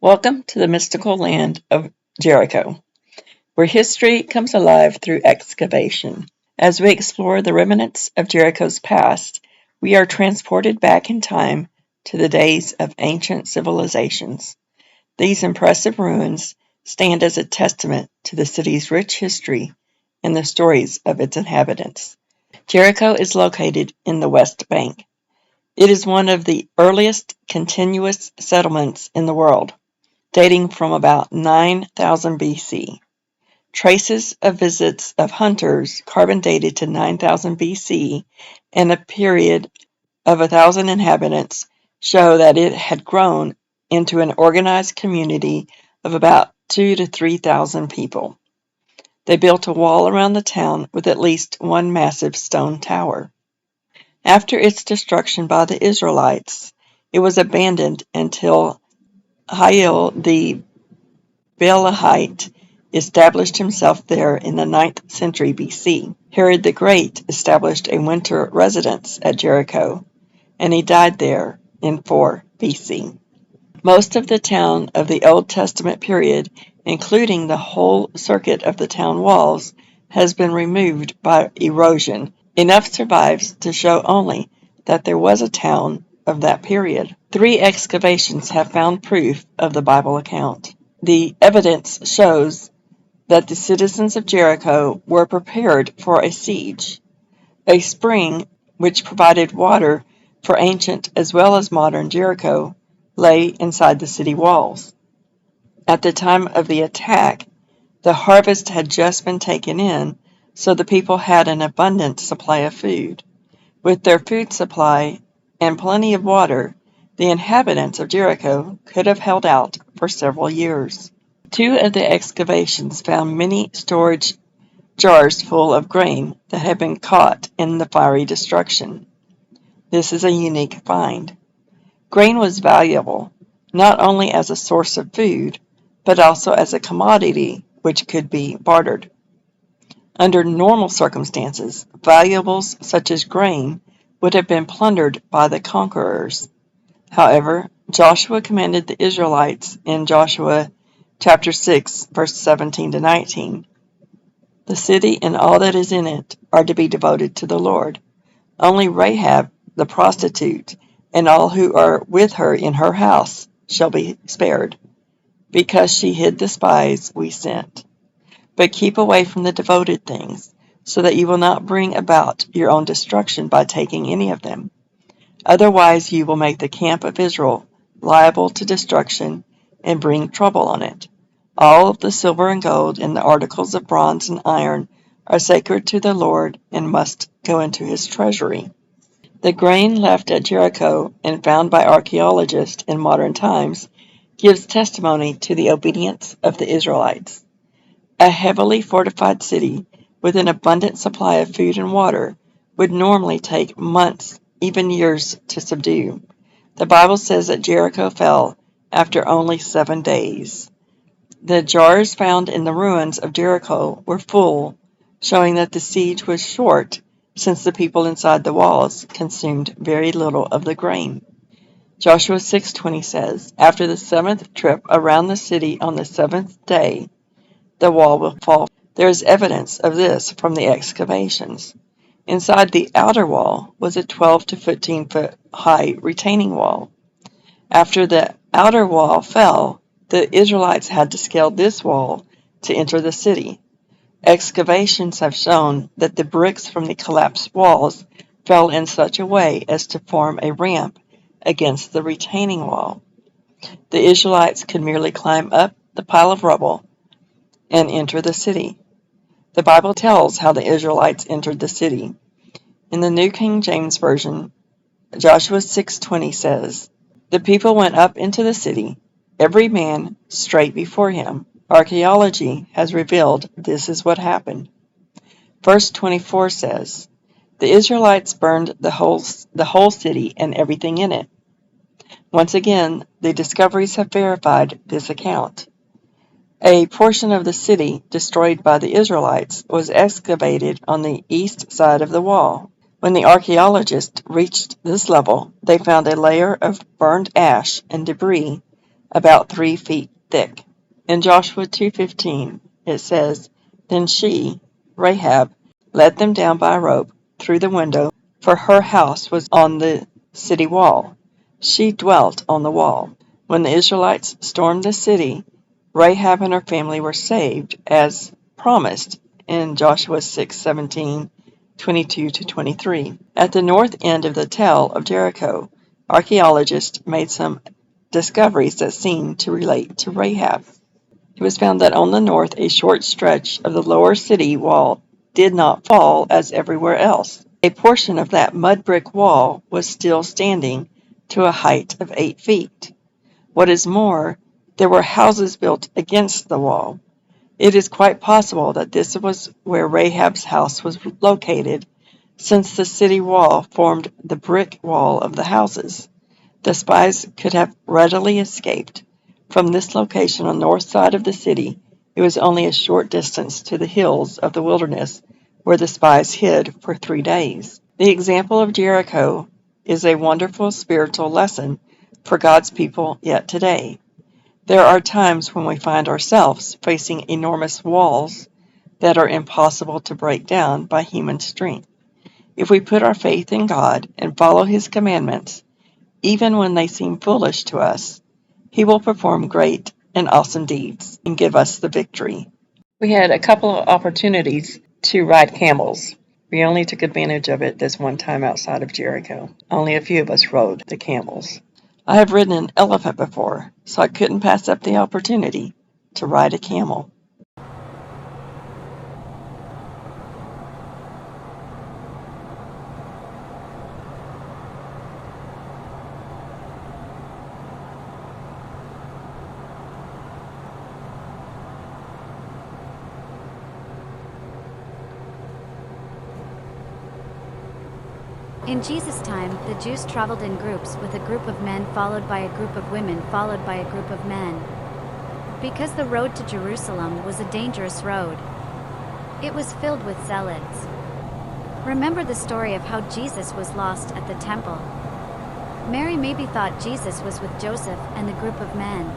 Welcome to the mystical land of Jericho, where history comes alive through excavation. As we explore the remnants of Jericho's past, we are transported back in time to the days of ancient civilizations. These impressive ruins stand as a testament to the city's rich history and the stories of its inhabitants. Jericho is located in the West Bank. It is one of the earliest continuous settlements in the world, dating from about 9000 BC. Traces of visits of hunters, carbon dated to 9000 BC, and a period of 1,000 inhabitants show that it had grown into an organized community of about 2,000 to 3,000 people. They built a wall around the town with at least one massive stone tower. After its destruction by the Israelites, it was abandoned until Hiel the Belahite established himself there in the 9th century BC. Herod the Great established a winter residence at Jericho, and he died there in 4 BC. Most of the town of the Old Testament period, including the whole circuit of the town walls, has been removed by erosion. Enough survives to show only that there was a town of that period. 3 excavations have found proof of the Bible account. The evidence shows that the citizens of Jericho were prepared for a siege. A spring, which provided water for ancient as well as modern Jericho, lay inside the city walls. At the time of the attack, the harvest had just been taken in, so the people had an abundant supply of food. With their food supply and plenty of water, the inhabitants of Jericho could have held out for several years. 2 of the excavations found many storage jars full of grain that had been caught in the fiery destruction. This is a unique find. Grain was valuable, not only as a source of food, but also as a commodity which could be bartered. Under normal circumstances, valuables such as grain would have been plundered by the conquerors. However, Joshua commanded the Israelites in Joshua chapter 6, verse 17 to 19. The city and all that is in it are to be devoted to the Lord. Only Rahab, the prostitute, and all who are with her in her house shall be spared, because she hid the spies we sent. But keep away from the devoted things, so that you will not bring about your own destruction by taking any of them. Otherwise you will make the camp of Israel liable to destruction and bring trouble on it. All of the silver and gold and the articles of bronze and iron are sacred to the Lord and must go into his treasury. The grain left at Jericho and found by archaeologists in modern times gives testimony to the obedience of the Israelites. A heavily fortified city with an abundant supply of food and water would normally take months, even years, to subdue. The Bible says that Jericho fell after only 7 days. The jars found in the ruins of Jericho were full, showing that the siege was short, since the people inside the walls consumed very little of the grain. Joshua 6:20 says, "After the 7th trip around the city on the 7th day, the wall will fall." There is evidence of this from the excavations. Inside the outer wall was a 12 to 15 foot high retaining wall. After the outer wall fell, the Israelites had to scale this wall to enter the city. Excavations have shown that the bricks from the collapsed walls fell in such a way as to form a ramp against the retaining wall. The Israelites could merely climb up the pile of rubble and enter the city. The Bible tells how the Israelites entered the city. In the New King James Version, Joshua 6:20 says, "The people went up into the city, every man straight before him." Archaeology has revealed this is what happened. Verse 24 says, "The Israelites burned the whole city and everything in it." Once again, the discoveries have verified this account. A portion of the city destroyed by the Israelites was excavated on the east side of the wall. When the archaeologists reached this level, they found a layer of burned ash and debris about 3 feet thick. In Joshua 2:15, it says, "Then she, Rahab, let them down by a rope through the window, for her house was on the city wall. She dwelt on the wall. When the Israelites stormed the city, Rahab and her family were saved, as promised in Joshua 6:17, 22-23. At the north end of the tell of Jericho, archaeologists made some discoveries that seem to relate to Rahab. It was found that on the north a short stretch of the lower city wall did not fall as everywhere else. A portion of that mud brick wall was still standing to a height of 8 feet. What is more, there were houses built against the wall. It is quite possible that this was where Rahab's house was located, since the city wall formed the brick wall of the houses. The spies could have readily escaped. From this location on the north side of the city, it was only a short distance to the hills of the wilderness where the spies hid for 3 days. The example of Jericho is a wonderful spiritual lesson for God's people yet today. There are times when we find ourselves facing enormous walls that are impossible to break down by human strength. If we put our faith in God and follow His commandments, even when they seem foolish to us, He will perform great and awesome deeds and give us the victory. We had a couple of opportunities to ride camels. We only took advantage of it this one time outside of Jericho. Only a few of us rode the camels. I have ridden an elephant before, so I couldn't pass up the opportunity to ride a camel. In Jesus' time, the Jews traveled in groups, with a group of men followed by a group of women followed by a group of men. Because the road to Jerusalem was a dangerous road, it was filled with zealots. Remember the story of how Jesus was lost at the temple. Mary maybe thought Jesus was with Joseph and the group of men.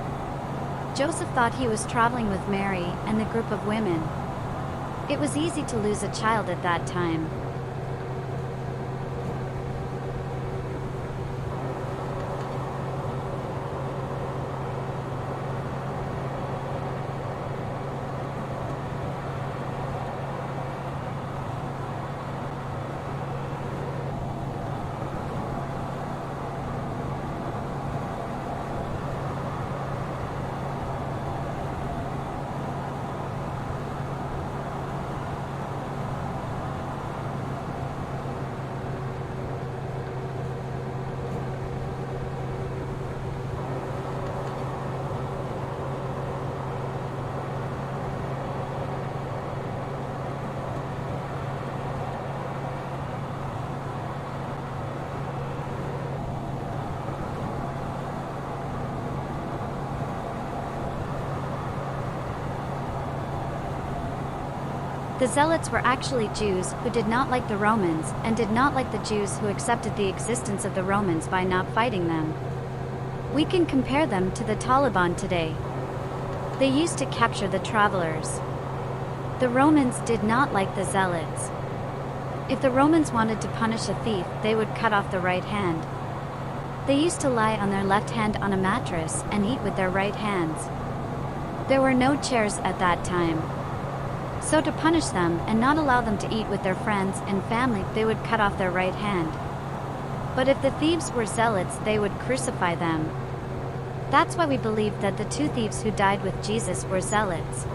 Joseph thought he was traveling with Mary and the group of women. It was easy to lose a child at that time. The Zealots were actually Jews who did not like the Romans and did not like the Jews who accepted the existence of the Romans by not fighting them. We can compare them to the Taliban today. They used to capture the travelers. The Romans did not like the Zealots. If the Romans wanted to punish a thief, they would cut off the right hand. They used to lie on their left hand on a mattress and eat with their right hands. There were no chairs at that time. So to punish them and not allow them to eat with their friends and family, they would cut off their right hand. But if the thieves were zealots, they would crucify them. That's why we believe that the 2 thieves who died with Jesus were zealots.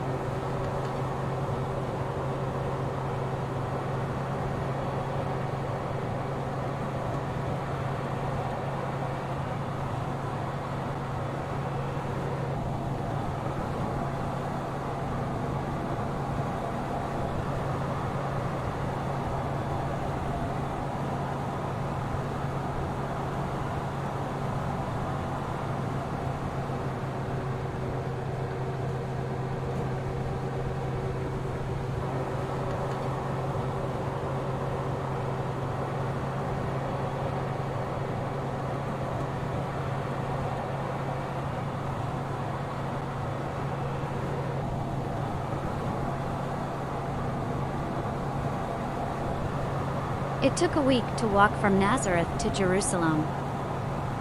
It took a week to walk from Nazareth to Jerusalem.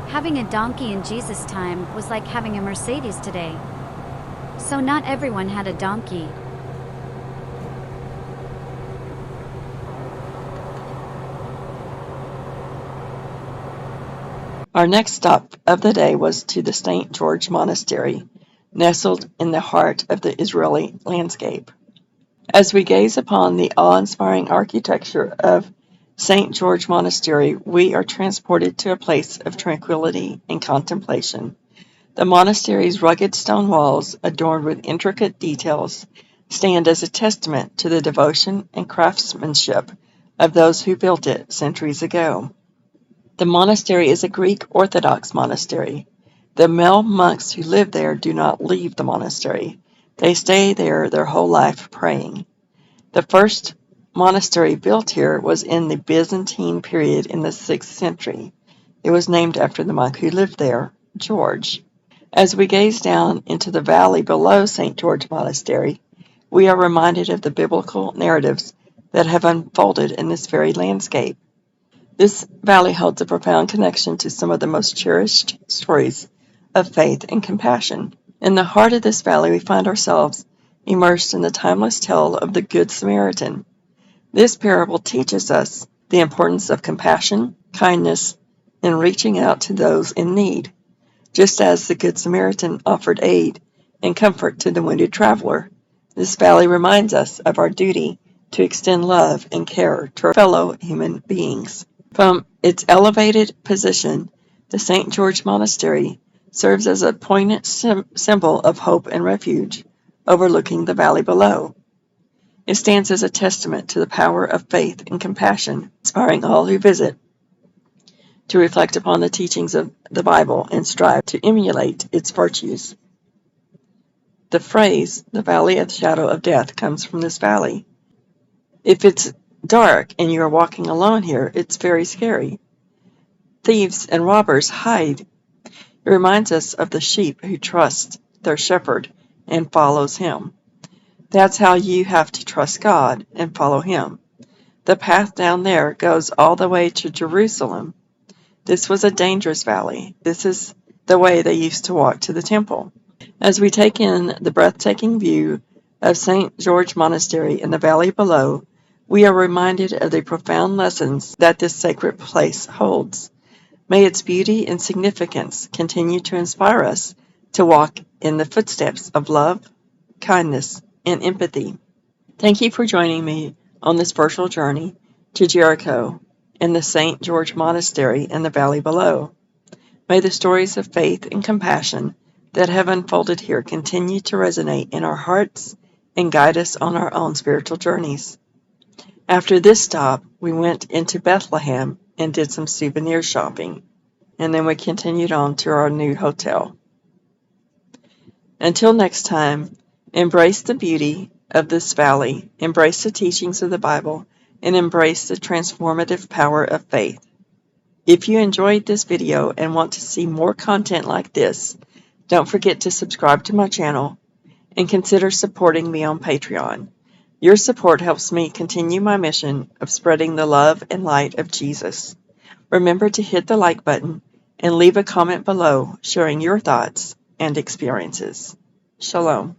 Having a donkey in Jesus' time was like having a Mercedes today. So not everyone had a donkey. Our next stop of the day was to the St. George Monastery, nestled in the heart of the Israeli landscape. As we gaze upon the awe-inspiring architecture of St. George Monastery, we are transported to a place of tranquility and contemplation. The monastery's rugged stone walls, adorned with intricate details, stand as a testament to the devotion and craftsmanship of those who built it centuries ago. The monastery is a Greek Orthodox monastery. The male monks who live there do not leave the monastery. They stay there their whole life praying. The first monastery built here was in the Byzantine period in the 6th century. It was named after the monk who lived there, George. As we gaze down into the valley below St. George Monastery, we are reminded of the biblical narratives that have unfolded in this very landscape. This valley holds a profound connection to some of the most cherished stories of faith and compassion. In the heart of this valley, we find ourselves immersed in the timeless tale of the Good Samaritan. This parable teaches us the importance of compassion, kindness, and reaching out to those in need. Just as the Good Samaritan offered aid and comfort to the wounded traveler, this valley reminds us of our duty to extend love and care to our fellow human beings. From its elevated position, the St. George Monastery serves as a poignant symbol of hope and refuge, overlooking the valley below. It stands as a testament to the power of faith and compassion, inspiring all who visit to reflect upon the teachings of the Bible and strive to emulate its virtues. The phrase, the valley of the shadow of death, comes from this valley. If it's dark and you are walking alone here, it's very scary. Thieves and robbers hide. It reminds us of the sheep who trust their shepherd and follows him. That's how you have to trust God and follow him. The path down there goes all the way to Jerusalem. This was a dangerous valley. This is the way they used to walk to the temple. As we take in the breathtaking view of St. George Monastery in the valley below, we are reminded of the profound lessons that this sacred place holds. May its beauty and significance continue to inspire us to walk in the footsteps of love, kindness, and empathy. Thank you for joining me on this virtual journey to Jericho and the St. George Monastery in the valley below. May the stories of faith and compassion that have unfolded here continue to resonate in our hearts and guide us on our own spiritual journeys. After this stop, we went into Bethlehem and did some souvenir shopping, and then we continued on to our new hotel. Until next time, embrace the beauty of this valley, embrace the teachings of the Bible, and embrace the transformative power of faith. If you enjoyed this video and want to see more content like this, don't forget to subscribe to my channel and consider supporting me on Patreon. Your support helps me continue my mission of spreading the love and light of Jesus. Remember to hit the like button and leave a comment below sharing your thoughts and experiences. Shalom.